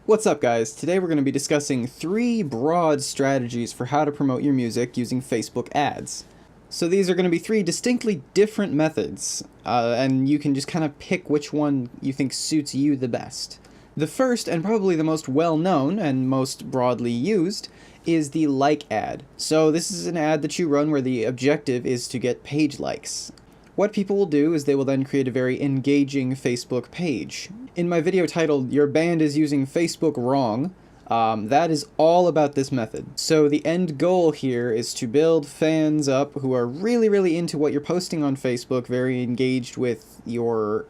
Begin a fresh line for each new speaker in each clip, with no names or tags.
What's up, guys? Today we're going to be discussing 3 broad strategies for how to promote your music using Facebook ads. So these are going to be 3 distinctly different methods, and you can just kind of pick which one you think suits you the best. The first, and probably the most well-known and most broadly used, is the like ad. So this is an ad that you run where the objective is to get page likes. What people will do is they will then create a very engaging Facebook page. In my video titled, "Your Band is Using Facebook Wrong," that is all about this method. So the end goal here is to build fans up who are really into what you're posting on Facebook, very engaged with your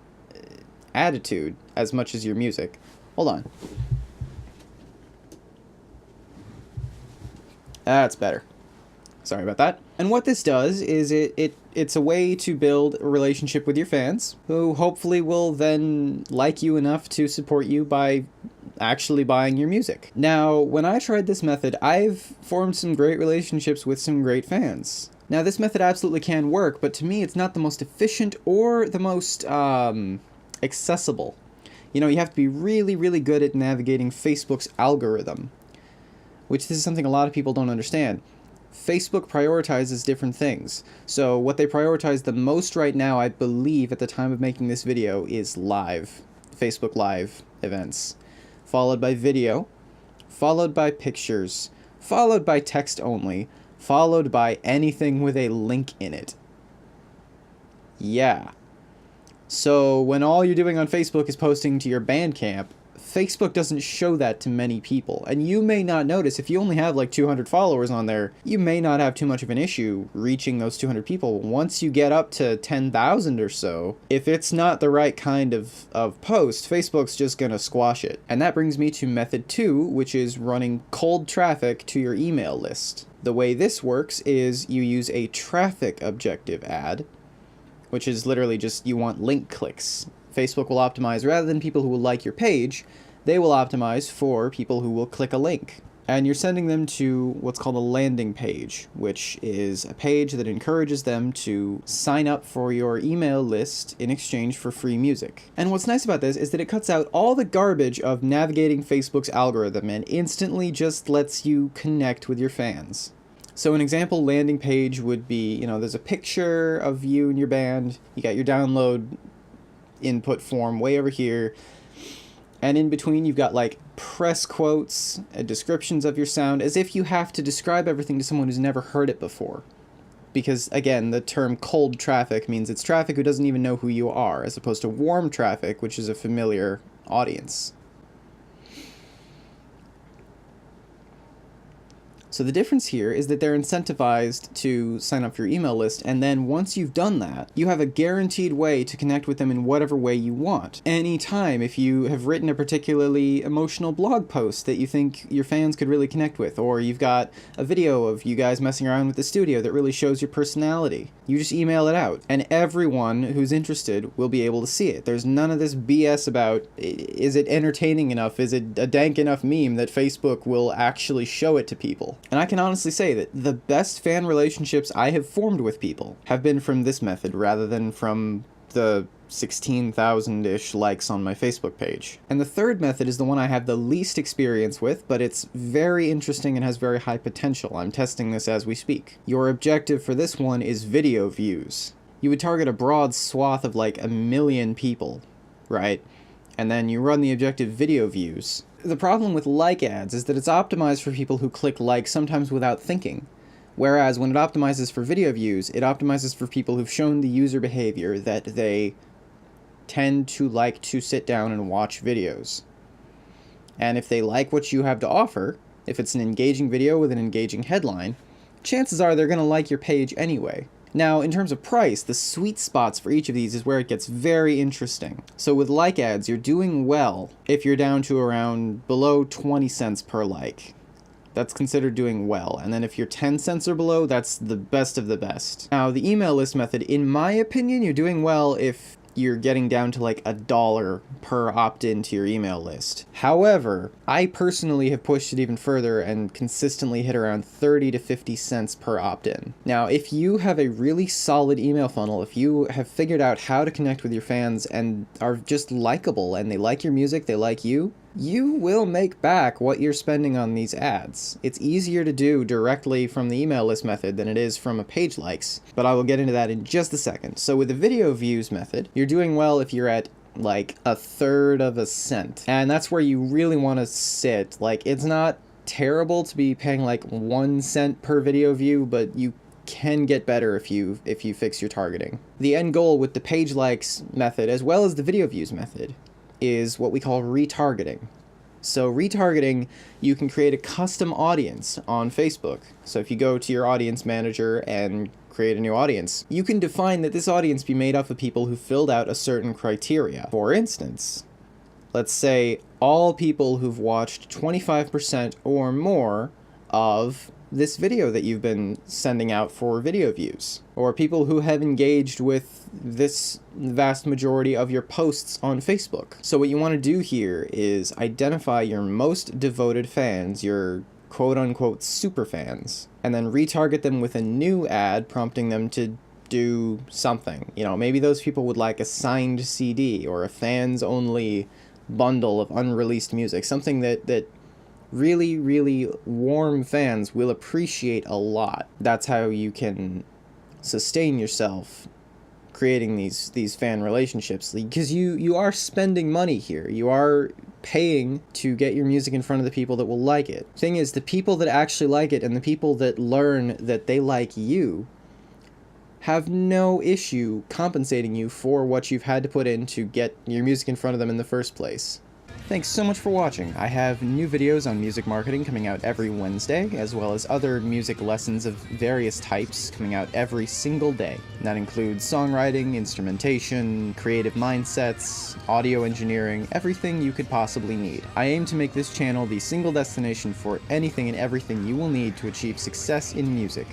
attitude as much as your music. Hold on. That's better. Sorry about that. And what this does is it's a way to build a relationship with your fans, who hopefully will then like you enough to support you by actually buying your music. Now, when I tried this method, I've formed some great relationships with some great fans. Now, this method absolutely can work, but to me it's not the most efficient or the most accessible. You know, you have to be really good at navigating Facebook's algorithm, which this is something a lot of people don't understand. Facebook prioritizes different things. So what they prioritize the most right now, I believe at the time of making this video, is Facebook Live events, followed by video, followed by pictures, followed by text only, followed by anything with a link in it. Yeah. So when all you're doing on Facebook is posting to your Bandcamp, Facebook doesn't show that to many people, and you may not notice. If you only have like 200 followers on there, you may not have too much of an issue reaching those 200 people. Once you get up to 10,000 or so, if it's not the right kind of post, Facebook's just gonna squash it. And that brings me to method 2, which is running cold traffic to your email list. The way this works is you use a traffic objective ad, which is literally just you want link clicks. Facebook will optimize, rather than people who will like your page, they will optimize for people who will click a link. And you're sending them to what's called a landing page, which is a page that encourages them to sign up for your email list in exchange for free music. And what's nice about this is that it cuts out all the garbage of navigating Facebook's algorithm and instantly just lets you connect with your fans. So an example landing page would be, there's a picture of you and your band, you got your download input form way over here, and in between you've got like press quotes and descriptions of your sound, as if you have to describe everything to someone who's never heard it before. Because again, the term cold traffic means it's traffic who doesn't even know who you are, as opposed to warm traffic, which is a familiar audience. So the difference here is that they're incentivized to sign up for your email list, and then once you've done that, you have a guaranteed way to connect with them in whatever way you want. Anytime, if you have written a particularly emotional blog post that you think your fans could really connect with, or you've got a video of you guys messing around with the studio that really shows your personality, you just email it out, and everyone who's interested will be able to see it. There's none of this BS about, is it entertaining enough, is it a dank enough meme that Facebook will actually show it to people. And I can honestly say that the best fan relationships I have formed with people have been from this method rather than from the 16,000-ish likes on my Facebook page. And the third method is the one I have the least experience with, but it's very interesting and has very high potential. I'm testing this as we speak. Your objective for this one is video views. You would target a broad swath of like 1 million people, right? And then you run the objective video views. The problem with like ads is that it's optimized for people who click like sometimes without thinking. Whereas when it optimizes for video views, it optimizes for people who've shown the user behavior that they tend to like to sit down and watch videos. And if they like what you have to offer, if it's an engaging video with an engaging headline, chances are they're going to like your page anyway. Now, in terms of price, the sweet spots for each of these is where it gets very interesting. So with like ads, you're doing well if you're down to around below 20 cents per like. That's considered doing well. And then if you're 10 cents or below, that's the best of the best. Now, the email list method, in my opinion, you're doing well if you're getting down to like $1 per opt-in to your email list. However, I personally have pushed it even further and consistently hit around 30 to 50 cents per opt-in. Now, if you have a really solid email funnel, if you have figured out how to connect with your fans and are just likable and they like your music, they like you, you will make back what you're spending on these ads. It's easier to do directly from the email list method than it is from a page likes, but I will get into that in just a second. So with the video views method, you're doing well if you're at like 1/3 of a cent. And that's where you really want to sit. Like, it's not terrible to be paying like 1 cent per video view, but you can get better if you fix your targeting. The end goal with the page likes method, as well as the video views method, is what we call retargeting. So retargeting, you can create a custom audience on Facebook. So if you go to your audience manager and create a new audience, you can define that this audience be made up of people who filled out a certain criteria. For instance, let's say all people who've watched 25% or more of this video that you've been sending out for video views, or people who have engaged with this vast majority of your posts on Facebook. So what you want to do here is identify your most devoted fans, your quote-unquote super fans, and then retarget them with a new ad prompting them to do something. You know, maybe those people would like a signed CD or a fans-only bundle of unreleased music, something that really, really warm fans will appreciate a lot. That's how you can sustain yourself creating these fan relationships, because you are spending money here. You are paying to get your music in front of the people that will like it. Thing is, the people that actually like it and the people that learn that they like you have no issue compensating you for what you've had to put in to get your music in front of them in the first place. Thanks so much for watching. I have new videos on music marketing coming out every Wednesday, as well as other music lessons of various types coming out every single day. That includes songwriting, instrumentation, creative mindsets, audio engineering, everything you could possibly need. I aim to make this channel the single destination for anything and everything you will need to achieve success in music.